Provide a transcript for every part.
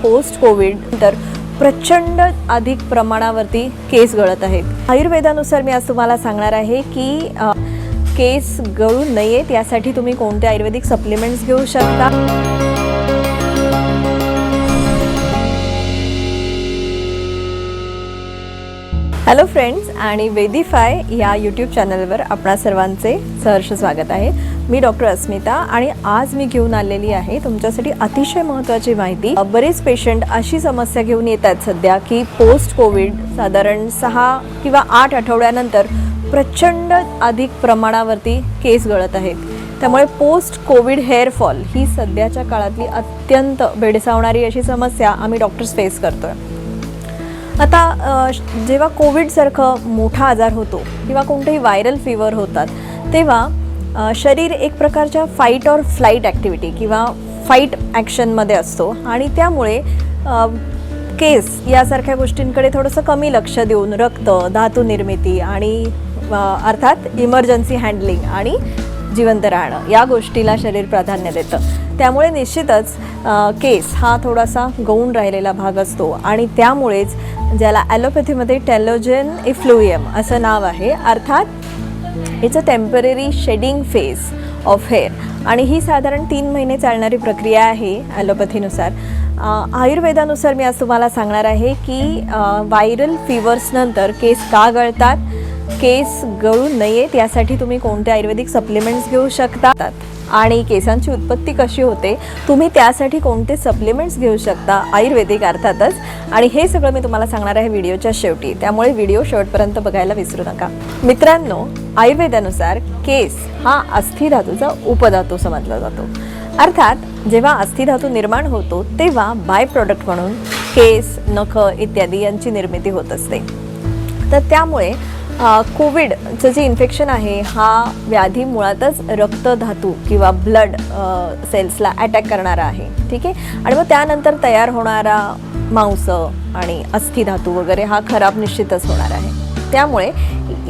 Post Covid नंतर प्रचंड अधिक प्रमाणावरती केस गळत आहेत। आयुर्वेदानुसार मी आज तुम्हाला सांगणार आहे की केस गळू नयेत यासाठी तुम्ही कोणते आयुर्वेदिक सप्लिमेंट्स घेऊ शकता। हॅलो फ्रेंड्स आणि वेदीफाय या यूट्यूब चॅनलवर आपणा सर्वांचे सहर्ष स्वागत आहे। मी डॉक्टर अस्मिता आणि आज मी घेऊन आलेली आहे तुमच्यासाठी अतिशय महत्त्वाची माहिती। बरेच पेशंट अशी समस्या घेऊन येतात सध्या की पोस्ट कोविड साधारण 6 किंवा 8 आठवड्यानंतर प्रचंड अधिक प्रमाणावरती केस गळत आहेत। त्यामुळे पोस्ट कोविड हेअरफॉल ही सध्याच्या काळातली अत्यंत भेडसावणारी अशी समस्या आम्ही डॉक्टर्स फेस करतोय। आता जेव्हा कोविडसारखं मोठा आजार होतो किंवा कोणतेही व्हायरल फीवर होतात तेव्हा शरीर एक प्रकारच्या फाईट और फ्लाईट ॲक्टिव्हिटी किंवा फाईट ॲक्शनमध्ये असतो आणि त्यामुळे केस यासारख्या गोष्टींकडे थोडंसं कमी लक्ष देऊन रक्त, धातू निर्मिती आणि अर्थात इमर्जन्सी हँडलिंग आणि जिवंत राहणं या गोष्टीला शरीर प्राधान्य देतं। त्यामुळे निश्चितच केस हा थोडासा गळून राहिलेला भाग असतो आणि त्यामुळेच ज्याला ॲलोपॅथीमध्ये टेलोजेन इफ्लुएम असं नाव आहे, अर्थात it's a temporary shedding phase of hair आणि ही साधारण 3 महिने चालणारी प्रक्रिया आहे ॲलोपॅथीनुसार। आयुर्वेदानुसार मी आज तुम्हाला सांगणार आहे की व्हायरल फीवर्सनंतर केस का गळतात, केस गळू नयेत यासाठी तुम्ही कोणते आयुर्वेदिक सप्लिमेंट्स घेऊ शकता आणि केसांची उत्पत्ती कशी होते, तुम्ही त्यासाठी कोणते सप्लिमेंट्स घेऊ शकता आयुर्वेदिक अर्थातच। आणि हे सगळं मी तुम्हाला सांगणार आहे व्हिडिओच्या शेवटी, त्यामुळे व्हिडिओ शेवटपर्यंत बघायला विसरू नका। मित्रांनो, आयुर्वेदानुसार केस हा अस्थिधातूचा उपधातू समजला जातो। अर्थात जेव्हा अस्थिधातू निर्माण होतो तेव्हा बाय प्रोडक्ट म्हणून केस, नख इत्यादी यांची निर्मिती होत असते। तर त्यामुळे कोविडचं जे इन्फेक्शन आहे हा व्याधी मुळातच रक्तधातू किंवा ब्लड सेल्सला अटॅक करणारा आहे, ठीक आहे। आणि मग त्यानंतर तयार होणारा मांस आणि अस्थिधातू वगैरे हा खराब निश्चितच होणार आहे। त्यामुळे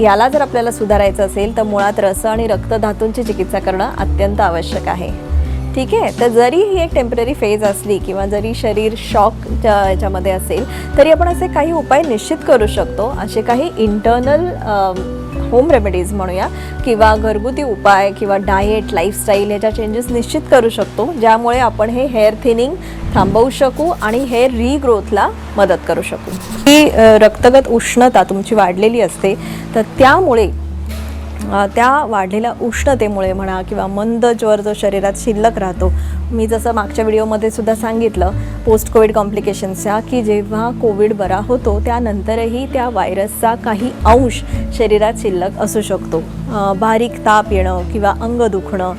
याला जर आपल्याला सुधारायचं असेल तर मुळात रस आणि रक्तधातूंची चिकित्सा करणं अत्यंत आवश्यक आहे, ठीक आहे। तर जरी ही एक टेम्पररी फेज असली किंवा जरी शरीर शॉक याच्यामध्ये असेल तरी आपण असे काही उपाय निश्चित करू शकतो। असे काही इंटरनल होम रेमेडीज म्हणूया किंवा घरगुती उपाय किंवा डाएट, लाईफस्टाईल ह्याच्या चेंजेस निश्चित करू शकतो, ज्यामुळे आपण हे हेअर थिनिंग थांबवू शकू आणि हेअर रिग्रोथला मदत करू शकू। ही रक्तगत उष्णता तुमची वाढलेली असते, तर त्यामुळे त्या वाढलेल्या उष्णतेमुळे म्हणा किंवा मंद ज्वर जो शरीरात शिल्लक राहतो, मी जसं मागच्या व्हिडिओमध्ये सुद्धा सांगितलं पोस्ट कोविड कॉम्प्लिकेशन्सच्या की जेव्हा कोविड बरा होतो त्यानंतरही त्या व्हायरसचा काही अंश शरीरात शिल्लक असू शकतो। बारीक ताप येणं किंवा अंग दुखणं,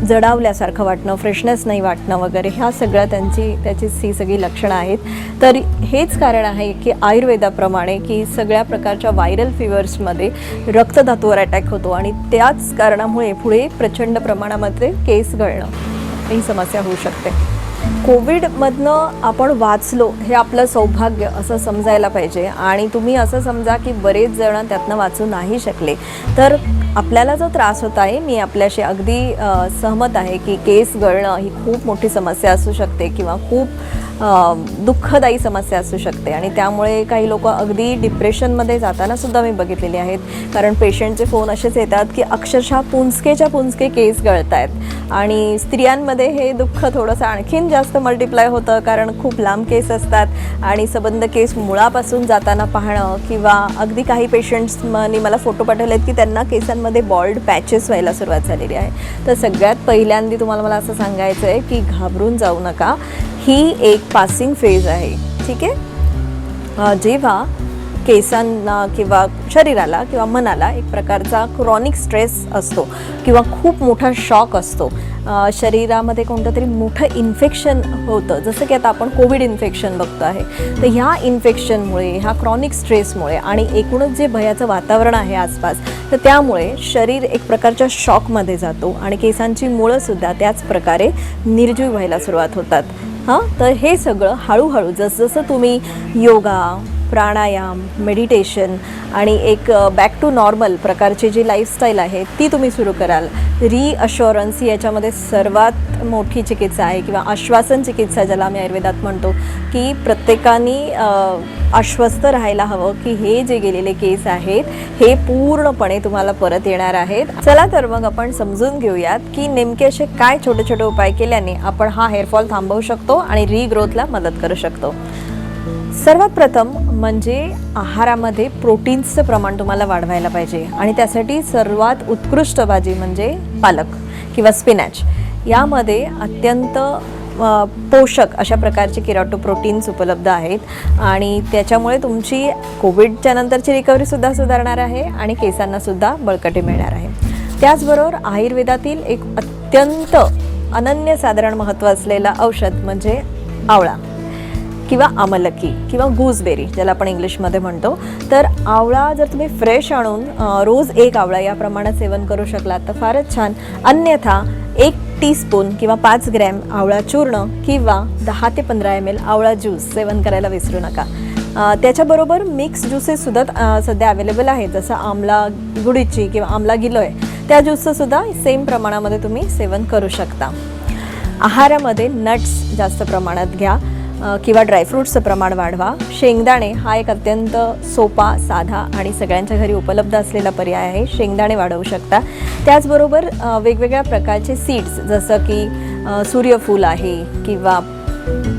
जडावल्यासारखं वाटणं, फ्रेशनेस नाही वाटणं वगैरे ह्या सगळ्या त्याची ही सगळी लक्षणं आहेत। तर हेच कारण आहे की आयुर्वेदाप्रमाणे की सगळ्या प्रकारच्या व्हायरल फीवर्समध्ये रक्तधातूवर अटॅक होतो आणि त्याच कारणामुळे पुढे प्रचंड प्रमाणामध्ये केस गळणं ही समस्या होऊ शकते। कोविडमधनं आपण वाचलो हे आपलं सौभाग्य असं समजायला पाहिजे आणि तुम्ही असं समजा की बरेच जण त्यातनं वाचू नाही शकले तर आपल्याला जो त्रास होत आहे, मी आपल्याशी अगदी सहमत आहे की केस गळणं ही खूप मोठी समस्या असू शकते किंवा खूप दुःखदायी समस्या असू शकते आणि त्यामुळे काही लोक अगदी डिप्रेशनमध्ये जाताना सुद्धा मी बघितलेली आहेत। कारण पेशंटचे फोन असेच येतात की अक्षरशः पुंजकेच्या पुंजके केस गळत आहेत आणि स्त्रियांमध्ये हे दुःख थोडंसं आणखीन जास्त मल्टिप्लाय होतं कारण खूप लांब केस असतात आणि सबंध केस मुळापासून जाताना पाहणं किंवा अगदी काही पेशंट्सनी मला फोटो पाठवले आहेत की त्यांना केसांमध्ये बॉल्ड पॅचेस व्हायला सुरुवात झालेली आहे। तर सगळ्यात पहिल्यांदा तुम्हाला मला असं सांगायचं आहे की घाबरून जाऊ नका, ही एक पासिंग फेज आहे, ठीक आहे। जेव्हा केसांना किंवा शरीराला किंवा मनाला एक प्रकारचा क्रॉनिक स्ट्रेस असतो किंवा खूप मोठा शॉक असतो, शरीरामध्ये कोणतं तरी मोठं इन्फेक्शन होतं, जसं की आता आपण कोविड इन्फेक्शन बघतो आहे, तर ह्या इन्फेक्शनमुळे, ह्या क्रॉनिक स्ट्रेसमुळे आणि एकूणच जे भयाचं वातावरण आहे आसपास, तर त्यामुळे शरीर एक प्रकारच्या शॉकमध्ये जातो आणि केसांची मुळंसुद्धा त्याच प्रकारे निर्जीव व्हायला सुरुवात होतात। तर हे सगळं हळूहळू जसजसं तुम्ही योगा, प्राणायाम, मेडिटेशन आणि एक बॅक टू नॉर्मल प्रकारची जी लाईफस्टाईल आहे ती तुम्ही सुरू कराल. रिअश्युरन्स ही याच्यामध्ये सर्वात मोठी चिकित्सा आहे किंवा आश्वासन चिकित्सा ज्याला आम्ही आयुर्वेदात म्हणतो, की प्रत्येकाने आश्वस्त राहायला हवं की हे जे गेलेले केस आहेत हे पूर्णपणे तुम्हाला परत येणार आहेत. चला तर मग आपण समजून घेऊयात की नेमके असे काय छोटे छोटे उपाय केल्याने आपण हा हेअरफॉल थांबवू शकतो आणि रिग्रोथला मदत करू शकतो. सर्वात प्रथम म्हणजे आहारामध्ये प्रोटीन्सचं प्रमाण तुम्हाला वाढवायला पाहिजे आणि त्यासाठी सर्वात उत्कृष्ट भाजी म्हणजे पालक किंवा स्पिनॅच. यामध्ये अत्यंत पोषक अशा प्रकारचे केराटोप्रोटीन्स उपलब्ध आहेत आणि त्याच्यामुळे तुमची कोविडच्या नंतरची रिकव्हरीसुद्धा सुधारणार आहे आणि केसांनासुद्धा बळकटी मिळणार आहे. त्याचबरोबर आयुर्वेदातील एक अत्यंत अनन्यसाधारण महत्त्व असलेलं औषध म्हणजे आवळा किंवा आमलकी किंवा गूसबेरी ज्याला आपण इंग्लिशमध्ये म्हणतो. तर आवळा जर तुम्ही फ्रेश आणून रोज एक आवळा या प्रमाणात सेवन करू शकलात तर फारच छान. अन्यथा 1 टीस्पून किंवा 5 ग्रॅम आवळा चूर्ण किंवा 10 ते 15 ml आवळा ज्यूस सेवन करायला विसरू नका. त्याच्याबरोबर मिक्स ज्यूसेससुद्धा सध्या अवेलेबल आहेत, जसं आमला गुडीची किंवा आमला गिलोय त्या ज्यूसचंसुद्धा सेम प्रमाणामध्ये तुम्ही सेवन करू शकता. आहारामध्ये नट्स जास्त प्रमाणात घ्या किंवा ड्रायफ्रूट्सचं प्रमाण वाढवा. शेंगदाणे हा एक अत्यंत सोपा, साधा आणि सगळ्यांच्या घरी उपलब्ध असलेला पर्याय आहे. शेंगदाणे वाढवू शकता. त्याचबरोबर वेगवेगळ्या प्रकारचे सीड्स जसं की सूर्यफूल आहे किंवा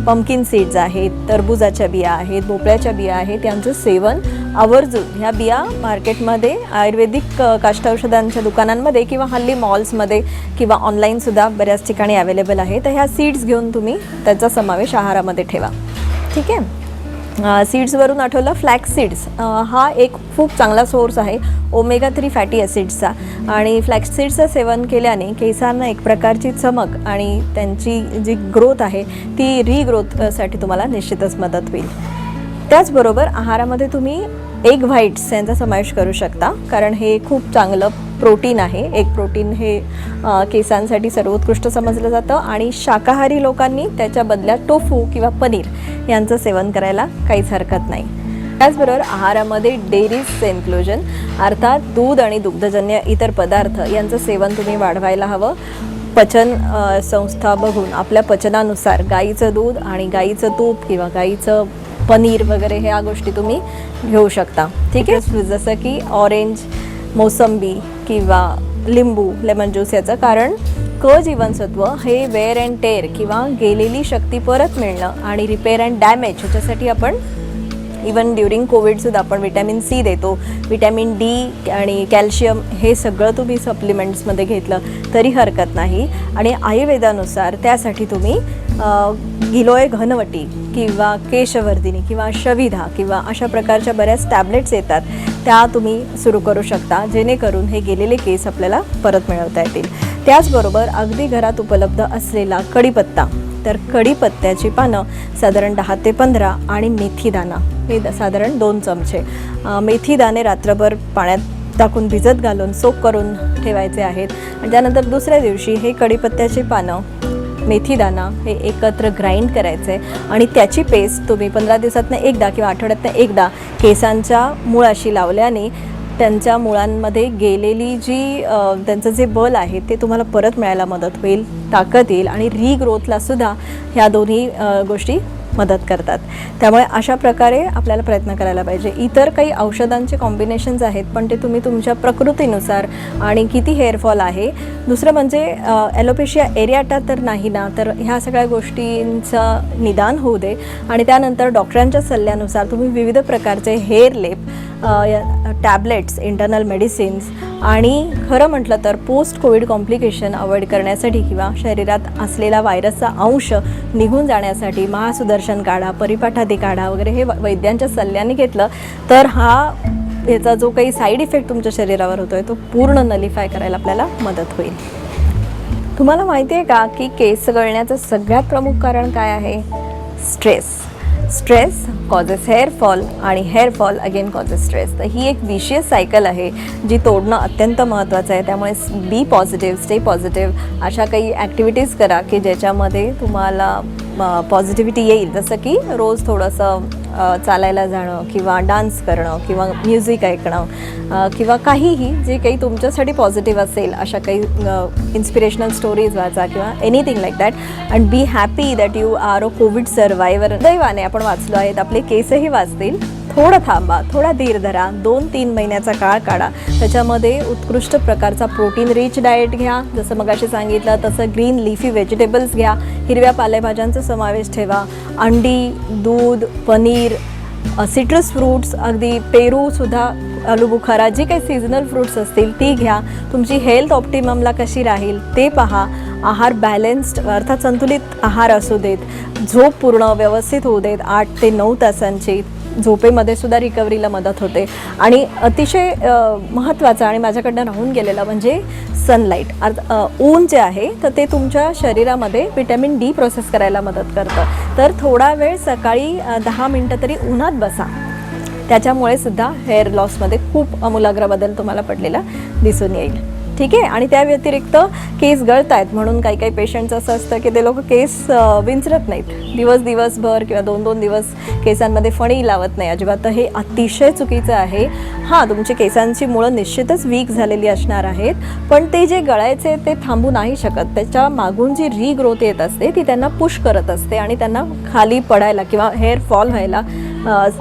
पंपकिन सीड्स आहेत, टरबुजाच्या बिया आहेत, भोपळ्याच्या बिया आहेत, यांचं सेवन आवर्जून. ह्या बिया मार्केटमध्ये आयुर्वेदिक काष्टौषधांच्या दुकानांमध्ये किंवा हल्ली मॉल्समध्ये किंवा ऑनलाईनसुद्धा बऱ्याच ठिकाणी अवेलेबल आहे. तर ह्या सीड्स घेऊन तुम्ही त्याचा समावेश आहारामध्ये ठेवा. ठीक आहे. सीड्सवरून आठवलं, फ्लॅक्स सीड्स हा एक खूप चांगला सोर्स आहे ओमेगा 3 फॅटी ॲसिड्सचा आणि फ्लॅक्स सीड्सचं सेवन केल्याने केसांना एक प्रकारची चमक आणि त्यांची जी ग्रोथ आहे ती रिग्रोथसाठी तुम्हाला निश्चितच मदत होईल. त्याचबरोबर आहारामध्ये तुम्ही एग व्हाईट्स यांचा समावेश करू शकता, कारण हे खूप चांगलं प्रोटीन आहे. एग प्रोटीन हे केसांसाठी सर्वोत्कृष्ट समजलं जातं आणि शाकाहारी लोकांनी त्याच्या बदल्यात टोफू किंवा पनीर यांचं सेवन करायला काहीच हरकत नाही. त्याचबरोबर आहारामध्ये डेअरीजचं इन्क्लुजन अर्थात दूध आणि दुग्धजन्य इतर पदार्थ यांचं सेवन तुम्ही वाढवायला हवं. पचन संस्था बघून आपल्या पचनानुसार गाईचं दूध आणि गाईचं तूप किंवा गाईचं पनीर वगैरे ह्या गोष्टी तुम्ही घेऊ शकता. ठीक आहे. जसं की ऑरेंज, मोसंबी किंवा लिंबू, लेमन ज्यूस याचं, कारण क जीवनसत्व हे वेअर अँड टेअर किंवा गेलेली शक्ती परत मिळणं आणि रिपेअर अँड डॅमेज ह्याच्यासाठी आपण इवन ड्युरिंग कोविडसुद्धा आपण विटॅमिन सी देतो. विटॅमिन डी आणि कॅल्शियम हे सगळं तुम्ही सप्लिमेंट्समध्ये घेतलं तरी हरकत नाही. आणि आयुर्वेदानुसार त्यासाठी तुम्ही गिलोय घनवटी किंवा केशवर्धिनी किंवा शविधा किंवा अशा प्रकारच्या बऱ्याच टॅबलेट्स येतात, त्या तुम्ही सुरू करू शकता, जेणेकरून हे गेलेले केस आपल्याला परत मिळवता येतील. त्याचबरोबर अगदी घरात उपलब्ध असलेला कढीपत्ता, तर कढीपत्त्याची पानं साधारण 10 ते 15 आणि मेथीदाणा हे साधारण 2 चमचे. मेथीदाणे रात्रभर पाण्यात टाकून भिजत घालून सोक करून ठेवायचे आहेत आणि त्यानंतर दुसऱ्या दिवशी हे कढीपत्त्याची पानं, मेथीदाणा हे एकत्र ग्राइंड करायचे आणि त्याची पेस्ट तुम्ही 15 दिवसातनं एकदा किंवा आठवड्यातनं एकदा केसांच्या मुळाशी लावल्याने त्यांच्या मुळांमध्ये गेलेली जी त्यांचं जे बल आहे ते तुम्हाला परत मिळायला मदत होईल, ताकद येईल आणि रिग्रोथलासुद्धा ह्या दोन्ही गोष्टी मदत करतात. त्यामुळे अशा प्रकारे आपल्याला प्रयत्न करायला पाहिजे. इतर काही औषधांचे कॉम्बिनेशन्स आहेत, पण ते तुम्ही तुमच्या प्रकृतीनुसार आणि किती हेअरफॉल आहे. दुसरं म्हणजे ॲलोपेशिया एरियाटा तर नाही ना, तर ह्या सगळ्या गोष्टींचं निदान होऊ दे आणि त्यानंतर डॉक्टरांच्या सल्ल्यानुसार तुम्ही विविध प्रकारचे हेअर लेप, टॅबलेट्स, इंटरनल मेडिसिन्स आणि खरं म्हटलं तर पोस्ट कोविड कॉम्प्लिकेशन अवॉइड करण्यासाठी किंवा शरीरात असलेला व्हायरसचा अंश निघून जाण्यासाठी महासुदर्शन काढा, परिपाठादी काढा वगैरे हे वैद्यांच्या सल्ल्याने घेतलं तर याचा जो काही साईड इफेक्ट तुमच्या शरीरावर होतोय तो पूर्ण नलिफाय करायला आपल्याला मदत होईल. तुम्हाला माहिती आहे का की केस गळण्याचं सगळ्यात प्रमुख कारण काय आहे? स्ट्रेस. स्ट्रेस कॉजेस हेअरफॉल आणि हेअरफॉल अगेन कॉजेस स्ट्रेस. तर ही एक विशियस सायकल आहे जी तोडणं अत्यंत महत्त्वाचं आहे. त्यामुळे बी पॉझिटिव्ह, स्टे पॉझिटिव्ह अशा काही ॲक्टिव्हिटीज करा की ज्याच्यामध्ये तुम्हाला पॉझिटिव्हिटी येईल. जसं की रोज थोडंसं चालायला जाणं किंवा डान्स करणं किंवा म्युझिक ऐकणं किंवा काहीही जे काही तुमच्यासाठी पॉझिटिव्ह असेल अशा काही इन्स्पिरेशनल स्टोरीज वाचा किंवा anything like that and be happy that you are a covid survivor. दैवाने आपण वाचलो आहेत, आपले केसही वाचतील. थोडं थांबा, थोडा धीर धरा, 2-3 महिन्याचा काळ काढा. त्याच्यामध्ये उत्कृष्ट प्रकारचा प्रोटीन रिच डाएट घ्या, जसं मगाशी सांगितलं तसं ग्रीन लिफी व्हेजिटेबल्स घ्या, हिरव्या पालेभाज्यांचा समावेश ठेवा, अंडी, दूध, पनीर, सिट्रस फ्रूट्स, अगदी पेरूसुद्धा, आलूबुखारा, जी काही सीझनल फ्रूट्स असतील ती घ्या. तुमची हेल्थ ऑप्टिममला कशी राहील ते पहा. आहार बॅलन्स्ड अर्थात संतुलित आहार असू देत. झोप पूर्ण व्यवस्थित होऊ देत, 8 ते 9 तासांची. झोपेमध्ये सुद्धा रिकव्हरीला मदत होते. आणि अतिशय महत्त्वाचं आणि माझ्याकडनं राहून गेलेलं म्हणजे सनलाईट, ऊन जे आहे तर ते तुमच्या शरीरामध्ये विटॅमिन डी प्रोसेस करायला मदत करतं. तर थोडा वेळ सकाळी 10 मिनटं तरी उन्हात बसा. त्याच्यामुळे सुद्धा हेअर लॉसमध्ये खूप आमूलाग्र बदल तुम्हाला पडलेला दिसून येईल. ठीक आहे. आणि त्या व्यतिरिक्त केस गळत आहेत म्हणून काही काही पेशंट्स असं असतं की ते लोक केस विंचरत नाहीत, दिवसभर किंवा 2-2 दिवस केसांमध्ये फणी लावत नाही अजिबात. तर हे अतिशय चुकीचं आहे. हां, तुमची केसांची मुळं निश्चितच वीक झालेली असणार आहेत, पण ते जे गळायचे ते थांबू नाही शकत. त्याच्या मागून जी रिग्रोथ येत असते ती त्यांना पुश करत असते आणि त्यांना खाली पडायला किंवा हेअर फॉल व्हायला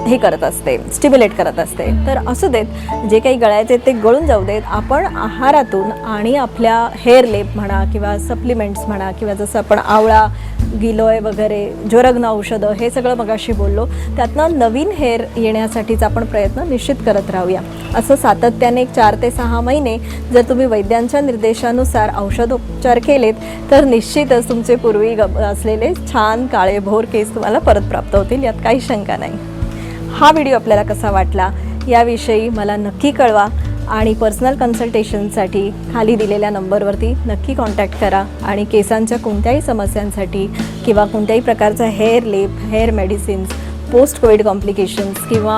हे करत असते, स्टिम्युलेट करत असते. तर असू देत, जे काही गळायचे ते गळून जाऊ देत. आपण आहारातून आणि आपल्या हेअर लेप म्हणा किंवा सप्लिमेंट्स म्हणा किंवा जसं आपण आवळा, गिलोय वगैरे, ज्वरग्न औषधं हे सगळं मगाशी बोललो, त्यातनं नवीन हेअर येण्यासाठीचा आपण प्रयत्न निश्चित करत राहूया. असं सातत्याने 4 ते 6 महिने जर तुम्ही वैद्यांच्या निर्देशानुसार औषधोपचार केलेत तर निश्चितच तुमचे पूर्वी असलेले छान काळेभोर केस तुम्हाला परत प्राप्त होतील, यात काही शंका नाही. हा व्हिडिओ आपल्याला कसा वाटला याविषयी मला नक्की कळवा आणि पर्सनल कन्सल्टेशनसाठी खाली दिलेल्या नंबरवरती नक्की कॉन्टॅक्ट करा. आणि केसांच्या कोणत्याही समस्यांसाठी किंवा कोणत्याही प्रकारचा हेअर लेप, hair medicines, post Covid complications किंवा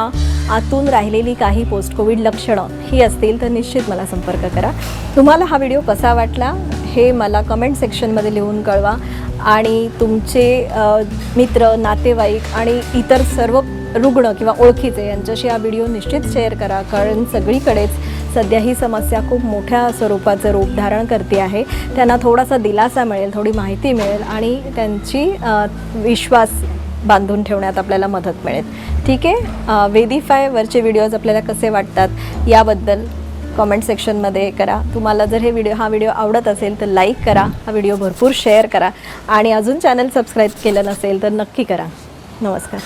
आतून राहिलेली काही पोस्ट कोविड लक्षणं ही असतील तर निश्चित मला संपर्क करा. तुम्हाला हा व्हिडिओ कसा वाटला हे मला कमेंट सेक्शनमध्ये लिहून कळवा. आणि तुमचे मित्र, नातेवाईक आणि इतर सर्व रुग्ण किंवा ओळखीचे यांच्याशी हा व्हिडिओ निश्चित शेअर करा, कारण सगळीकडेच सध्या ही समस्या खूप मोठ्या स्वरूपाचं रूप धारण करते आहे. त्यांना थोडासा दिलासा मिळेल, थोडी माहिती मिळेल आणि त्यांची विश्वास बांधून ठेवण्यात आपल्याला मदत मिळेल. ठीक आहे. वेदीफायवरचे व्हिडिओज आपल्याला कसे वाटतात याबद्दल कॉमेंट सेक्शनमध्ये करा. तुम्हाला जर हा व्हिडिओ आवडत असेल तर लाईक करा, हा व्हिडिओ भरपूर शेअर करा आणि अजून चॅनल सबस्क्राईब केलं नसेल तर नक्की करा. नमस्कार.